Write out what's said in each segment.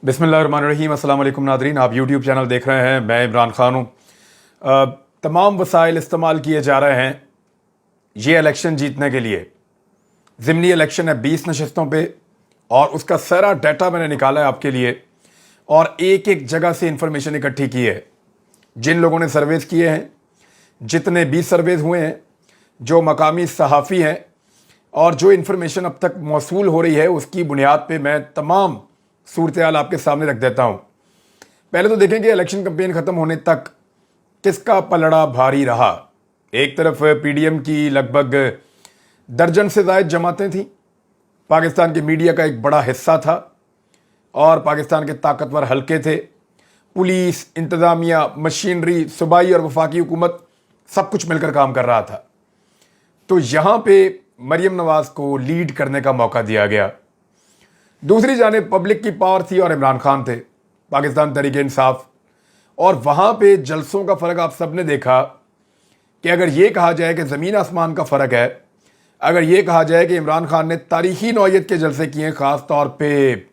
बिस्मिल्लाहिर्रहमानिर्रहीम। अस्सलाम वालेकुम नादरीन, आप यूट्यूब चैनल देख रहे हैं। मैं इमरान खान हूँ। तमाम वसाइल इस्तेमाल किए जा रहे हैं ये इलेक्शन जीतने के लिए। ज़िमनी इलेक्शन है 20 नशस्तों पे और उसका सारा डाटा मैंने निकाला है आपके लिए और एक एक जगह से इंफॉर्मेशन इकट्ठी की है। जिन लोगों ने सर्वेज़ किए हैं, जितने 20 सर्वेज़ हुए हैं, जो मकामी सहाफ़ी हैं और जो इन्फॉर्मेशन अब तक मौसूल हो रही है, उसकी बुनियाद पे मैं तमाम सूरत-ए-हाल आपके सामने रख देता हूँ। पहले तो देखें कि इलेक्शन कैंपेन ख़त्म होने तक किसका पलड़ा भारी रहा। एक तरफ पीडीएम की लगभग दर्जन से ज़ायद जमातें थीं, पाकिस्तान के मीडिया का एक बड़ा हिस्सा था और पाकिस्तान के ताकतवर हलके थे। पुलिस, इंतज़ामिया, मशीनरी, सूबाई और वफाकी हुकूमत सब कुछ मिलकर काम कर रहा था। तो यहाँ पे मरियम नवाज़ को लीड करने का मौका दिया गया। दूसरी जानिब पब्लिक की पावर थी और इमरान खान थे, पाकिस्तान तहरीक इंसाफ। और वहाँ पे जलसों का फ़र्क आप सब ने देखा कि अगर ये कहा जाए कि ज़मीन आसमान का फ़र्क है, अगर ये कहा जाए कि इमरान खान ने तारीख़ी नौइयत के जलसे किए हैं, ख़ास तौर पे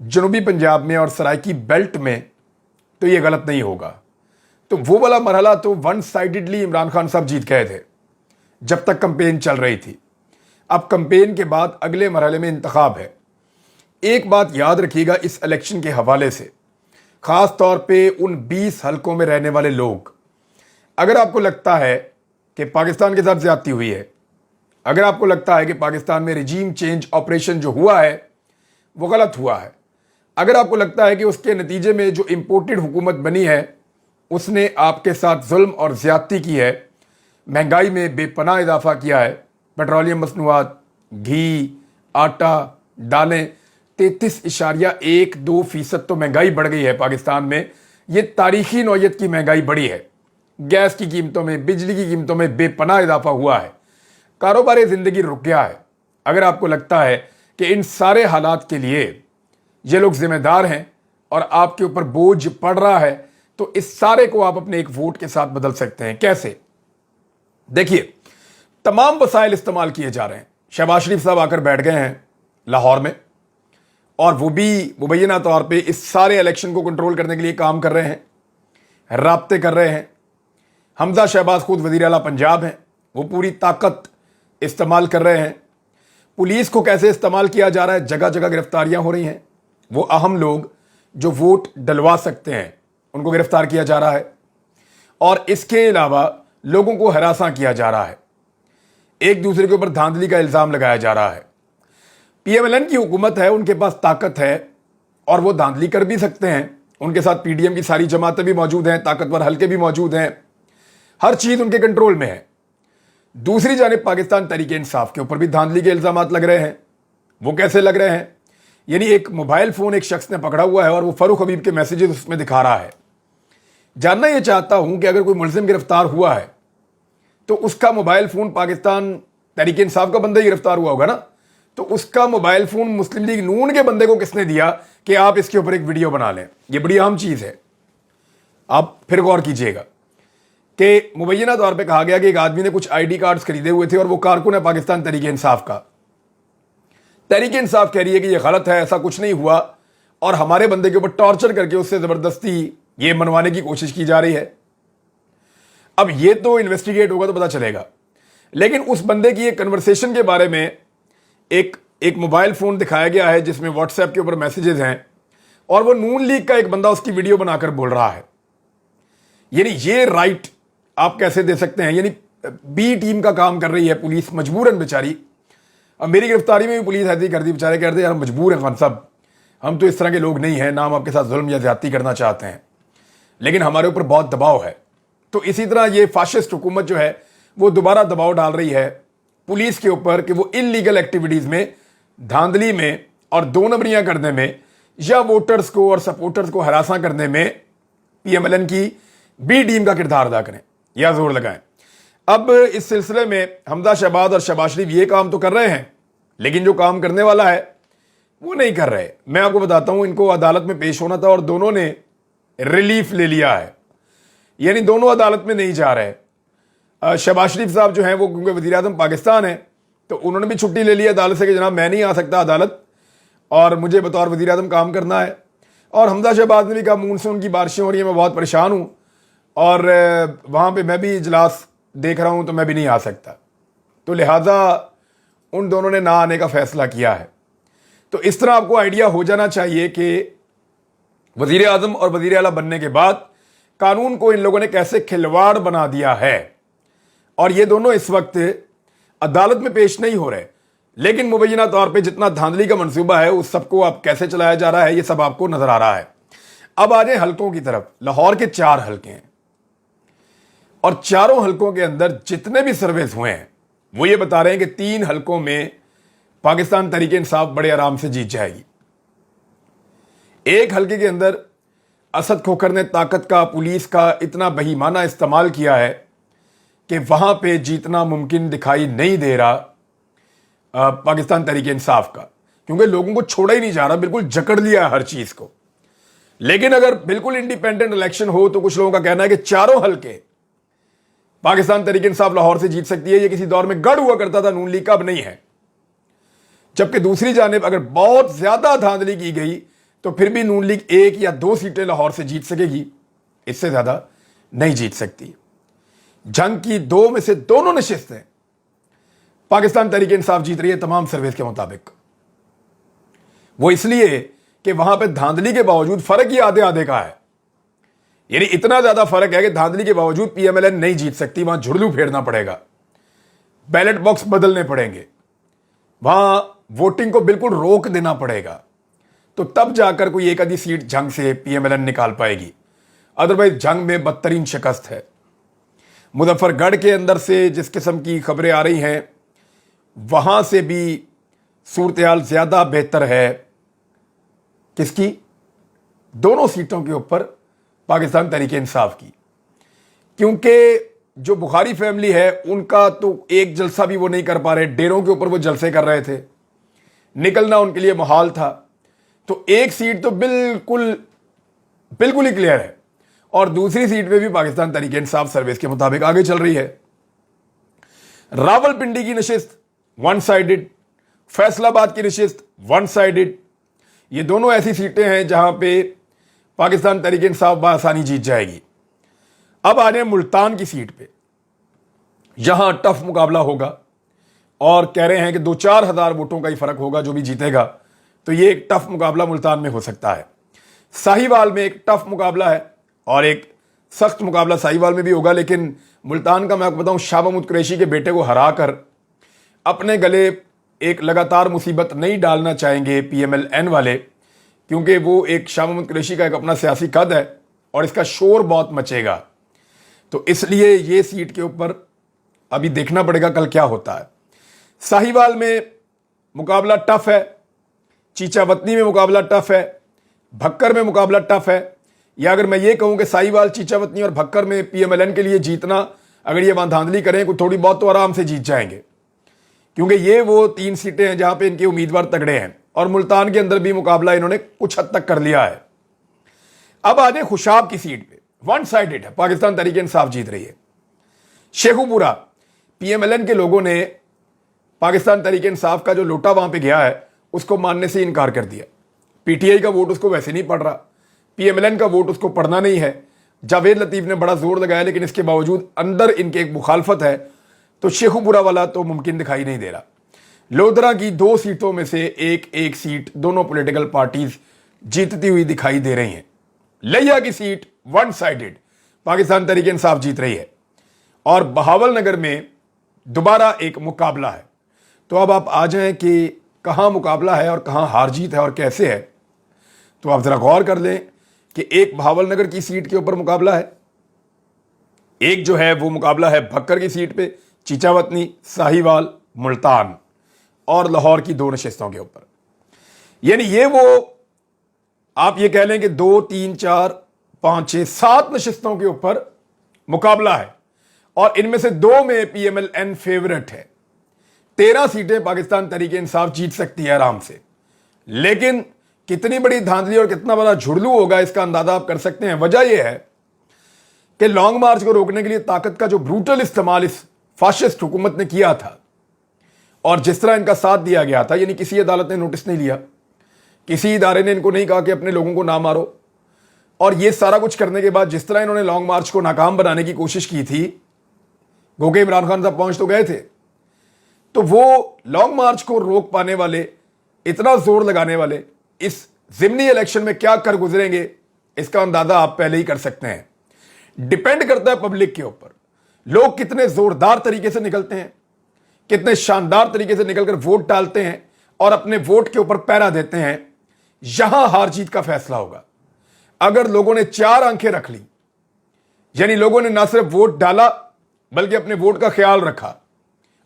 जनूबी पंजाब में और सराइकी बेल्ट में, तो ये गलत नहीं होगा। तो वो वाला मरहला तो वन साइडेडली इमरान खान साहब जीत गए थे जब तक कैंपेन चल रही थी। अब कैंपेन के बाद अगले मरहले में इंतखाब है। एक बात याद रखिएगा इस इलेक्शन के हवाले से, ख़ास तौर पे उन 20 हलकों में रहने वाले लोग, अगर आपको लगता है कि पाकिस्तान के साथ ज़्यादती हुई है, अगर आपको लगता है कि पाकिस्तान में रिजीम चेंज ऑपरेशन जो हुआ है वो गलत हुआ है, अगर आपको लगता है कि उसके नतीजे में जो इम्पोर्टेड हुकूमत बनी है उसने आपके साथ जुल्म और ज़्यादती की है, महंगाई में बेपनाह इजाफा किया है, पेट्रोलियम मसनूआत, घी, आटा, दालें 33.12% तो महंगाई बढ़ गई है पाकिस्तान में। ये तारीखी नौयत की महंगाई बढ़ी है। गैस की कीमतों में, बिजली की कीमतों में बेपनाह इजाफा हुआ है। कारोबारी ज़िंदगी रुक गया है। अगर आपको लगता है कि इन सारे हालात के लिए ये लोग जिम्मेदार हैं और आपके ऊपर बोझ पड़ रहा है, तो इस सारे को आप अपने एक वोट के साथ बदल सकते हैं। कैसे? देखिए, तमाम वसाइल इस्तेमाल किए जा रहे हैं। शहबाज शरीफ साहब आकर बैठ गए हैं लाहौर में और वो भी मुबैना तौर पे इस सारे इलेक्शन को कंट्रोल करने के लिए काम कर रहे हैं, राब्ते कर रहे हैं। हमजा शहबाज खुद वज़ीर आला पंजाब हैं, वो पूरी ताकत इस्तेमाल कर रहे हैं। पुलिस को कैसे इस्तेमाल किया जा रहा है, जगह जगह गिरफ्तारियां हो रही हैं। वो अहम लोग जो वोट डलवा सकते हैं उनको गिरफ्तार किया जा रहा है और इसके अलावा लोगों को हरासा किया जा रहा है। एक दूसरे के ऊपर धांधली का इल्ज़ाम लगाया जा रहा है। पीएमएलएन की हुकूमत है, उनके पास ताकत है और वो धांधली कर भी सकते हैं। उनके साथ पीडीएम की सारी जमातें भी मौजूद हैं, ताकतवर हलके भी मौजूद हैं, हर चीज़ उनके कंट्रोल में है। दूसरी जानिब पाकिस्तान तहरीक इंसाफ के ऊपर भी धांधली के इल्ज़ाम लग रहे हैं। वो कैसे लग रहे हैं? यानी एक मोबाइल फ़ोन एक शख्स ने पकड़ा हुआ है और वो फरूख हबीब के मैसेजेस उसमें दिखा रहा है। जानना ये चाहता हूं कि अगर कोई मुलजिम गिरफ्तार हुआ है तो उसका मोबाइल फ़ोन पाकिस्तान तहरीक इंसाफ का बंदा ही गिरफ्तार हुआ होगा ना, तो उसका मोबाइल फ़ोन मुस्लिम लीग नून के बंदे को किसने दिया कि आप इसके ऊपर एक वीडियो बना लें? ये बड़ी अहम चीज़ है। आप फिर गौर कीजिएगा कि मुबैना तौर पे कहा गया कि एक आदमी ने कुछ आईडी कार्ड्स खरीदे हुए थे और वो कारकुन है पाकिस्तान तहरीक इंसाफ का। तहरीक इंसाफ कह रही है कि ये गलत है, ऐसा कुछ नहीं हुआ और हमारे बंदे के ऊपर टॉर्चर करके उससे ज़बरदस्ती ये मनवाने की कोशिश की जा रही है। अब ये तो इन्वेस्टिगेट होगा तो पता चलेगा, लेकिन उस बंदे की एक कन्वर्सेशन के बारे में एक मोबाइल फ़ोन दिखाया गया है जिसमें व्हाट्सएप के ऊपर मैसेजेस हैं और वो नून लीग का एक बंदा उसकी वीडियो बनाकर बोल रहा है। यानी ये राइट आप कैसे दे सकते हैं? यानी बी टीम का काम कर रही है पुलिस, मजबूरन बेचारी। अब मेरी गिरफ्तारी में भी पुलिस ऐसी कर दी, बेचारे कहते हैं यार मजबूर हैं खान साहब, हम तो इस तरह के लोग नहीं हैं, ना हम आपके साथ जुल्म या ज्यादती करना चाहते हैं, लेकिन हमारे ऊपर बहुत दबाव है। तो इसी तरह ये फाशिस्ट हुकूमत जो है वो दोबारा दबाव डाल रही है पुलिस के ऊपर कि वो इलीगल एक्टिविटीज़ में, धांधली में और दो नंबरियां करने में या वोटर्स को और सपोर्टर्स को हरासा करने में पीएमएलएन की बी टीम का किरदार अदा करें या जोर लगाएं। अब इस सिलसिले में हमजा शहबाज और शहबाज शरीफ ये काम तो कर रहे हैं, लेकिन जो काम करने वाला है वो नहीं कर रहे। मैं आपको बताता हूं, इनको अदालत में पेश होना था और दोनों ने रिलीफ ले लिया है, यानी दोनों अदालत में नहीं जा रहे। शहबाज शरीफ साहब जो हैं वो क्योंकि वज़ीर आज़म पाकिस्तान है तो उन्होंने भी छुट्टी ले ली अदालत से कि जनाब मैं नहीं आ सकता अदालत और मुझे बतौर वज़ीर आज़म काम करना है। اور حمزہ شہباز نے بھی کہا مونسون کی بارشیں ہو رہی ہیں، میں بہت پریشان ہوں اور وہاں پہ میں بھی اجلاس دیکھ رہا ہوں تو میں بھی نہیں آ سکتا، تو لہٰذا ان دونوں نے نہ آنے کا فیصلہ کیا ہے۔ تو اس طرح آپ کو آئیڈیا ہو جانا چاہیے کہ وزیر اعظم اور وزیر اعلیٰ بننے کے بعد قانون کو ان لوگوں نے کیسے کھلواڑ بنا دیا ہے، اور یہ دونوں اس وقت عدالت میں پیش نہیں ہو رہے، لیکن مبینہ طور پہ جتنا دھاندلی کا منصوبہ ہے اس سب کو اب کیسے چلایا جا رہا ہے یہ سب آپ کو نظر آ رہا ہے۔ اب آ جائیں حلقوں کی طرف۔ لاہور کے 4 حلقے ہیں اور چاروں حلقوں کے اندر جتنے بھی سرویز ہوئے ہیں وہ یہ بتا رہے ہیں کہ 3 حلقوں میں پاکستان تحریک انصاف بڑے آرام سے جیت جائے گی۔ ایک حلقے کے اندر اسد کھوکھر نے طاقت کا، پولیس کا اتنا بہیمانہ استعمال کیا ہے کہ وہاں پہ جیتنا ممکن دکھائی نہیں دے رہا پاکستان تحریک انصاف کا، کیونکہ لوگوں کو چھوڑا ہی نہیں جا رہا، بالکل جکڑ لیا ہر چیز کو۔ لیکن اگر بالکل انڈیپینڈنٹ الیکشن ہو تو کچھ لوگوں کا کہنا ہے کہ چاروں حلقے پاکستان تحریک انصاف لاہور سے جیت سکتی ہے۔ یہ کسی دور میں گڑھ ہوا کرتا تھا نون لیگ کا، اب نہیں ہے۔ جبکہ دوسری جانب اگر بہت زیادہ دھاندلی کی گئی تو پھر بھی نون لیگ 1 یا 2 سیٹیں لاہور سے جیت سکے گی، اس سے زیادہ نہیں جیت سکتی۔ جنگ کی 2 میں سے دونوں نشستیں پاکستان تحریک انصاف جیت رہی ہے تمام سرویز کے مطابق۔ وہ اس لیے کہ وہاں پہ دھاندلی کے باوجود فرق ہی آدھے آدھے کا ہے، یعنی اتنا زیادہ فرق ہے کہ دھاندلی کے باوجود پی ایم ایل این نہیں جیت سکتی، وہاں جھڑلو پھیرنا پڑے گا، بیلٹ باکس بدلنے پڑیں گے، وہاں ووٹنگ کو بالکل روک دینا پڑے گا، تو تب جا کر کوئی ایک آدھی سیٹ جنگ سے پی ایم ایل این نکال پائے گی۔ ادروائز جنگ میں بدترین شکست ہے۔ مظفر گڑھ کے اندر سے جس قسم کی خبریں آ رہی ہیں وہاں سے بھی صورتحال زیادہ بہتر ہے۔ کس کی؟ دونوں سیٹوں کے اوپر پاکستان تحریک انصاف کی، کیونکہ جو بخاری فیملی ہے ان کا تو ایک جلسہ بھی وہ نہیں کر پا رہے، ڈیروں کے اوپر وہ جلسے کر رہے تھے، نکلنا ان کے لیے محال تھا، تو ایک سیٹ تو بالکل ہی کلیئر ہے، اور دوسری سیٹ پہ بھی پاکستان تحریک انصاف سروس کے مطابق آگے چل رہی ہے۔ راول پنڈی کی نشست 1 سائیڈڈ، فیصل آباد کی نشست 1 سائیڈڈ، یہ دونوں ایسی سیٹیں ہیں جہاں پہ پاکستان تحریک انصاف بآسانی جیت جائے گی۔ اب آ جائیں ملتان کی سیٹ پہ، یہاں ٹف مقابلہ ہوگا، اور کہہ رہے ہیں کہ 2-4 ہزار ووٹوں کا ہی فرق ہوگا جو بھی جیتے گا، تو یہ ایک ٹف مقابلہ ملتان میں ہو سکتا ہے۔ ساہیوال میں ایک ٹف مقابلہ ہے اور ایک سخت مقابلہ ساہیوال میں بھی ہوگا، لیکن ملتان کا میں آپ کو بتاؤں شاہ محمود قریشی کے بیٹے کو ہرا کر اپنے گلے ایک لگاتار مصیبت نہیں ڈالنا چاہیں گے پی ایم ایل این والے، کیونکہ وہ ایک شاہ محمود قریشی کا ایک اپنا سیاسی قد ہے اور اس کا شور بہت مچے گا، تو اس لیے یہ سیٹ کے اوپر ابھی دیکھنا پڑے گا کل کیا ہوتا ہے۔ ساہیوال میں مقابلہ ٹف ہے، چیچا وطنی میں مقابلہ ٹف ہے، بھکر میں مقابلہ ٹف ہے، یا اگر میں یہ کہوں کہ ساہیوال، چیچا وطنی اور بھکر میں پی ایم ایل این کے لیے جیتنا، اگر یہ وہاں دھاندلی کریں کوئی تھوڑی بہت تو آرام سے جیت جائیں گے، کیونکہ یہ وہ 3 سیٹیں ہیں جہاں پہ ان کے امیدوار تگڑے ہیں، اور ملتان کے اندر بھی مقابلہ انہوں نے کچھ حد تک کر لیا ہے۔ اب آ جائیں خوشاب کی سیٹ پہ، 1 سائیڈڈ ہے، پاکستان تحریک انصاف جیت رہی ہے۔ شیخو پورہ پی ایم ایل این کے لوگوں نے پاکستان تحریک انصاف کا جو لوٹا وہاں پہ گیا ہے اس کو ماننے سے انکار کر دیا۔ پی ٹی آئی کا ووٹ اس کو ویسے نہیں پڑ رہا، پی ایم ایل این کا ووٹ اس کو پڑھنا نہیں ہے۔ جاوید لطیف نے بڑا زور لگایا، لیکن اس کے باوجود اندر ان کے ایک مخالفت ہے، تو شیخو پورہ والا تو ممکن دکھائی نہیں دے رہا۔ لودھرا کی 2 سیٹوں میں سے ایک سیٹ دونوں پولیٹیکل پارٹیز جیتتی ہوئی دکھائی دے رہی ہیں۔ لیا کی سیٹ 1 سائیڈڈ، پاکستان تحریک انصاف جیت رہی ہے، اور بہاول نگر میں دوبارہ ایک مقابلہ ہے۔ تو اب آپ آ جائیں کہ کہاں مقابلہ ہے اور کہاں ہار جیت ہے اور کیسے ہے، تو آپ ذرا غور کر لیں کہ ایک بہاول نگر کی سیٹ کے اوپر مقابلہ ہے، ایک جو ہے وہ مقابلہ ہے بھکر کی سیٹ پہ، چیچا وطنی، ساہیوال، ملتان اور لاہور کی 2 نشستوں کے اوپر۔ یعنی یہ وہ آپ یہ کہہ لیں کہ 2 3 4 5 6 7 نشستوں کے اوپر مقابلہ ہے، اور ان میں سے 2 میں پی ایم ایل این فیورٹ ہے۔ 13 سیٹیں پاکستان تحریک انصاف جیت سکتی ہے آرام سے، لیکن کتنی بڑی دھاندلی اور کتنا بڑا جھڑلو ہوگا اس کا اندازہ آپ کر سکتے ہیں۔ وجہ یہ ہے کہ لانگ مارچ کو روکنے کے لیے طاقت کا جو بروٹل استعمال اس فاشسٹ حکومت نے کیا تھا، اور جس طرح ان کا ساتھ دیا گیا تھا، یعنی کسی عدالت نے نوٹس نہیں لیا، किसी इदारे ने इनको नहीं कहा कि अपने लोगों को ना मारो। और ये सारा कुछ करने के बाद जिस तरह इन्होंने लॉन्ग मार्च को नाकाम बनाने की कोशिश की थी, गोके इमरान खान साहब पहुंच तो गए थे, तो वो लॉन्ग मार्च को रोक पाने वाले, इतना जोर लगाने वाले इस ज़िमनी इलेक्शन में क्या कर गुजरेंगे, इसका अंदाजा आप पहले ही कर सकते हैं। डिपेंड करता है पब्लिक के ऊपर, लोग कितने जोरदार तरीके से निकलते हैं, कितने शानदार तरीके से निकलकर वोट डालते हैं और अपने वोट के ऊपर पहरा देते हैं, यहां हार जीत का फैसला होगा। अगर लोगों ने 4 आंखें रख ली, यानी लोगों ने ना सिर्फ वोट डाला बल्कि अपने वोट का ख्याल रखा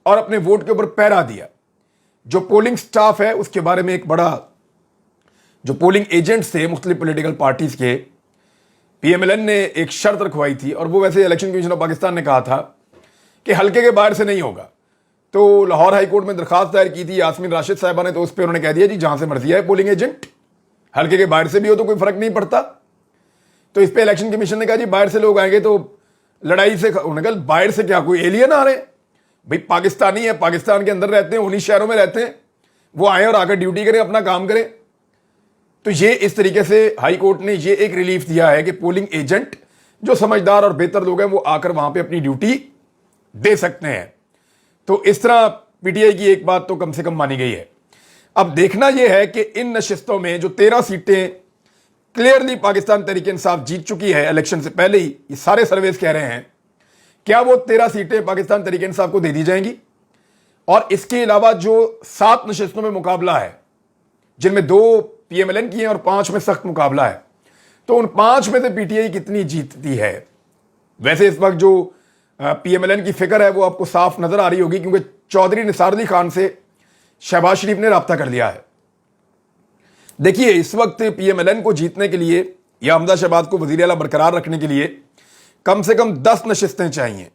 और अपने वोट के ऊपर पहरा दिया, जो पोलिंग स्टाफ है उसके बारे में एक बड़ा, जो पोलिंग एजेंट्स थे मुख्तलिफ पॉलिटिकल पार्टीज के, पीएमएलएन ने एक शर्त रखवाई थी, और वो वैसे इलेक्शन कमीशन ऑफ पाकिस्तान ने कहा था कि हल्के के बाहर से नहीं होगा। तो लाहौर हाई कोर्ट में दरखास्त दायर की थी यास्मीन राशिद साहिबा ने, तो उस पर उन्होंने कह दिया जी जहां से मर्जी है पोलिंग एजेंट, हल्के के बाहर से भी हो तो कोई फर्क नहीं पड़ता। तो इस पे इलेक्शन कमीशन ने कहा जी बाहर से लोग आएंगे तो लड़ाई से, उन्होंने कहा बाहर से क्या कोई एलियन आ रहे हैं, भाई पाकिस्तानी है, पाकिस्तान के अंदर रहते हैं, उन्हीं शहरों में रहते हैं, वो आए और आकर ड्यूटी करें, अपना काम करें। तो ये इस तरीके से हाई कोर्ट ने ये एक रिलीफ दिया है कि पोलिंग एजेंट जो समझदार और बेहतर लोग हैं वो आकर वहां पे अपनी ड्यूटी दे सकते हैं। तो इस तरह पीटीआई की एक बात तो कम से कम मानी गई है। अब देखना यह है कि इन नशिस्तों में जो 13 सीटें क्लियरली पाकिस्तान तहरीक इंसाफ जीत चुकी है इलेक्शन से पहले ही, ये सारे सर्वेस कह रहे हैं, क्या वो 13 सीटें पाकिस्तान तहरीक इंसाफ को दे दी जाएंगी? और इसके अलावा जो 7 नशिस्तों में मुकाबला है, जिनमें 2 पीएमएलएन की हैं और 5 में सख्त मुकाबला है, तो उन 5 में से पीटीआई कितनी जीतती है? वैसे इस वक्त जो पीएमएलएन की फिक्र है वो आपको साफ नजर आ रही होगी, क्योंकि चौधरी निसार अली खान से शहबाज शरीफ ने राब्ता कर लिया है। देखिए इस वक्त पीएमएलएन को जीतने के लिए या हमजा शहबाज को वजीर आला बरकरार रखने के लिए कम से कम 10 नशिस्तें चाहिए,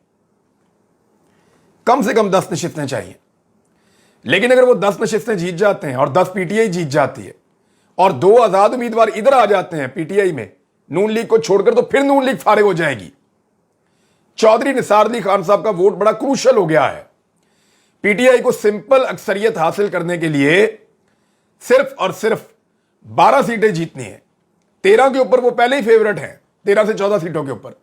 कम से कम 10 नशिस्तें चाहिए। लेकिन अगर वो 10 नशिस्तें जीत जाते हैं और 10 पीटीआई जीत जाती है और 2 आजाद उम्मीदवार इधर आ जाते हैं पीटीआई में, नून लीग को छोड़कर, तो फिर नून लीग फारिग हो जाएगी। चौधरी निसार अली खान साहब का वोट बड़ा क्रूशल हो गया है। पीटीआई को सिंपल अक्सरियत हासिल करने के लिए सिर्फ और सिर्फ 12 सीटें जीतनी है। 13 के ऊपर वो पहले ही फेवरेट हैं, 13 से 14 सीटों के ऊपर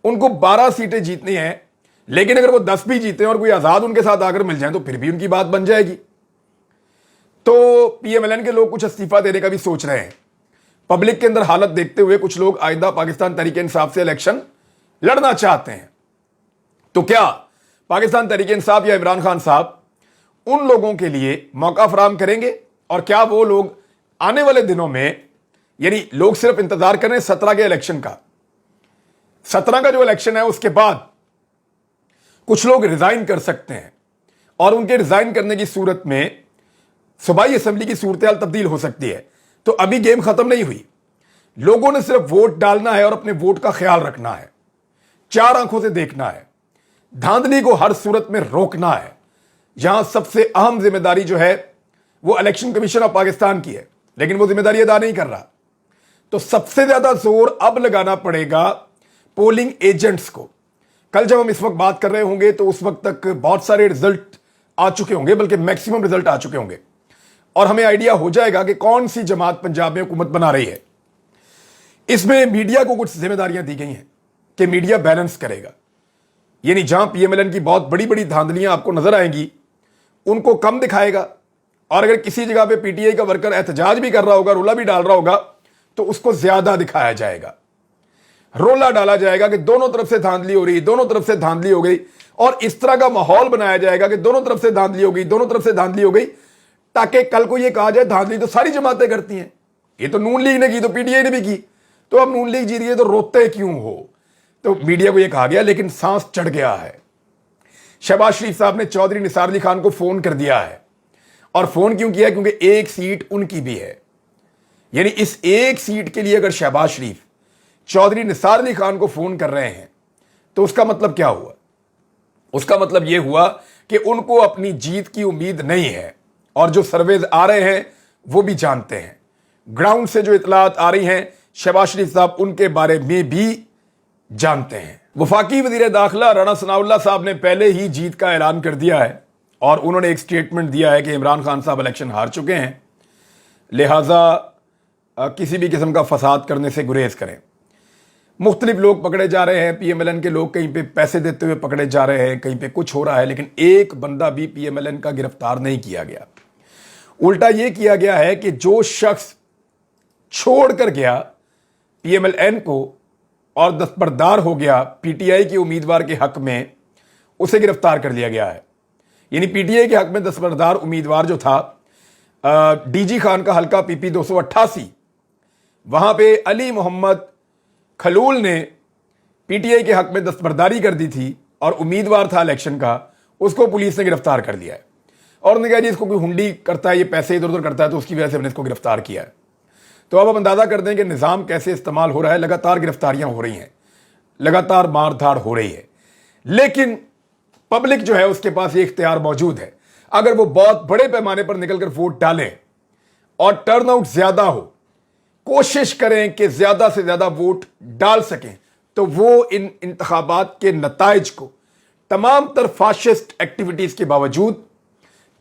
उनको 12 सीटें जीतनी है। लेकिन अगर वो 10 भी जीते और कोई आजाद उनके साथ आकर मिल जाए तो फिर भी उनकी बात बन जाएगी। तो पीएमएलएन के लोग कुछ इस्तीफा देने का भी सोच रहे हैं। पब्लिक के अंदर हालत देखते हुए कुछ लोग आइंदा पाकिस्तान तहरीक इंसाफ से इलेक्शन लड़ना चाहते हैं। तो क्या पाकिस्तान तहरीक इंसाफ या इमरान खान साहब उन लोगों के लिए मौका फराहम करेंगे? और क्या वो लोग आने वाले दिनों में, यानी लोग सिर्फ इंतजार कर रहे हैं 17 के इलेक्शन का, 17 का जो इलेक्शन है उसके बाद कुछ लोग रिजाइन कर सकते हैं और उनके रिजाइन करने की सूरत में सूबाई असेंबली की सूरत हाल तब्दील हो सकती है। तो अभी गेम खत्म नहीं हुई, लोगों ने सिर्फ वोट डालना है और अपने वोट का ख्याल रखना है, 4 आंखों से देखना है, धांधली को हर सूरत में रोकना है। यहां सबसे अहम जिम्मेदारी जो है वो इलेक्शन कमीशन ऑफ पाकिस्तान की है, लेकिन वो जिम्मेदारी अदा नहीं कर रहा। तो सबसे ज्यादा जोर अब लगाना पड़ेगा पोलिंग एजेंट्स को। कल जब हम इस वक्त बात कर रहे होंगे तो उस वक्त तक बहुत सारे रिजल्ट आ चुके होंगे, बल्कि मैक्सिमम रिजल्ट आ चुके होंगे, और हमें आइडिया हो जाएगा कि कौन सी जमात पंजाब में हुकूमत बना रही है। इसमें मीडिया को कुछ जिम्मेदारियां दी गई हैं कि मीडिया बैलेंस करेगा, यानी जहां पीएमएलएन की बहुत बड़ी बड़ी धांधलियां आपको नजर आएंगी उनको कम दिखाएगा, और अगर किसी जगह पे पीटीआई का वर्कर एहतजाज भी कर रहा होगा, रोला भी डाल रहा होगा, तो उसको ज्यादा दिखाया जाएगा, रोला डाला जाएगा कि दोनों तरफ से धांधली हो रही, दोनों तरफ से धांधली हो गई, और इस तरह का माहौल बनाया जाएगा कि दोनों तरफ से धांधली हो गई, दोनों तरफ से धांधली हो गई, ताकि कल को यह कहा जाए धांधली तो सारी जमातें करती हैं, ये तो नून लीग ने की, तो पीटीआई ने भी की, तो अब नून लीग जीत रही है तो रोते क्यों हो? तो मीडिया को यह कहा गया, लेकिन सांस चढ़ गया है। शहबाज शरीफ साहब ने चौधरी निसार अली खान को फोन कर दिया है, और फोन क्यों किया? क्योंकि एक सीट उनकी भी है, यानी इस एक सीट के लिए अगर शहबाज शरीफ चौधरी निसार अली खान को फोन कर रहे हैं तो उसका मतलब क्या हुआ? उसका मतलब यह हुआ कि उनको अपनी जीत की उम्मीद नहीं है, और जो सर्वेज आ रहे हैं वो भी जानते हैं, ग्राउंड से जो इतलात आ रही हैं शहबाज शरीफ साहब उनके बारे में भी जानते हैं। वफाकी वजीर दाखिला राणा सनाउल्लाह साहब ने पहले ही जीत का ऐलान कर दिया है, और उन्होंने एक स्टेटमेंट दिया है कि इमरान खान साहब इलेक्शन हार चुके हैं। लिहाजा किसी भी किस्म का फसाद करने से गुरेज करें। मुख्तलिफ लोग पकड़े जा रहे हैं, PMLN के लोग कहीं पे पैसे देते हुए पकड़े जा रहे हैं, कहीं पे कुछ हो रहा है, लेकिन एक बंदा भी PMLN का गिरफ्तार नहीं किया गया। उल्टा ये किया गया है कि जो शख्स छोड़कर गया PMLN को और दस्तबरदार हो गया PTI के उम्मीदवार के हक में, उसे गिरफ्तार कर लिया गया है। यानी PTI के हक में दस्तबरदार उम्मीदवार जो था DG खान का हल्का PP 288, वहां पे अली मोहम्मद खलूल ने PTI के हक में दस्तबरदारी कर दी थी और उम्मीदवार था इलेक्शन का, उसको पुलिस ने गिरफ्तार कर लिया है। और उन्होंने कहा जी इसको कोई हुंडी करता है, ये पैसे इधर उधर करता है, तो उसकी वजह से हमने इसको गिरफ्तार किया है। तो अब आप अंदाजा कर दें कि निज़ाम कैसे इस्तेमाल हो रहा है। लगातार गिरफ्तारियां हो रही हैं, लगातार मारधाड़ हो रही है, लेकिन पब्लिक जो है उसके पास ये इख्तियार मौजूद है। अगर वो बहुत बड़े पैमाने पर निकलकर वोट डालें और टर्नआउट ज्यादा हो, कोशिश करें कि ज्यादा से ज्यादा वोट डाल सकें, तो वो इन इंतखाबात के नताइज को तमाम तर फाशिस्ट एक्टिविटीज के बावजूद,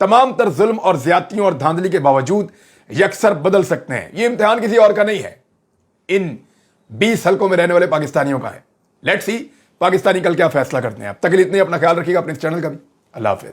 तमाम तर जुल्म और ज्यादतियों और धांधली के बावजूद यकसर बदल सकते हैं। ये इम्तिहान किसी और का नहीं है, इन 20 हलकों में रहने वाले पाकिस्तानियों का है। लेट्स सी पाकिस्तानी कल क्या फैसला करते हैं। अब तक के लिए इतने, अपना ख्याल रखिएगा, अपने इस चैनल का भी। अल्लाह हाफिज।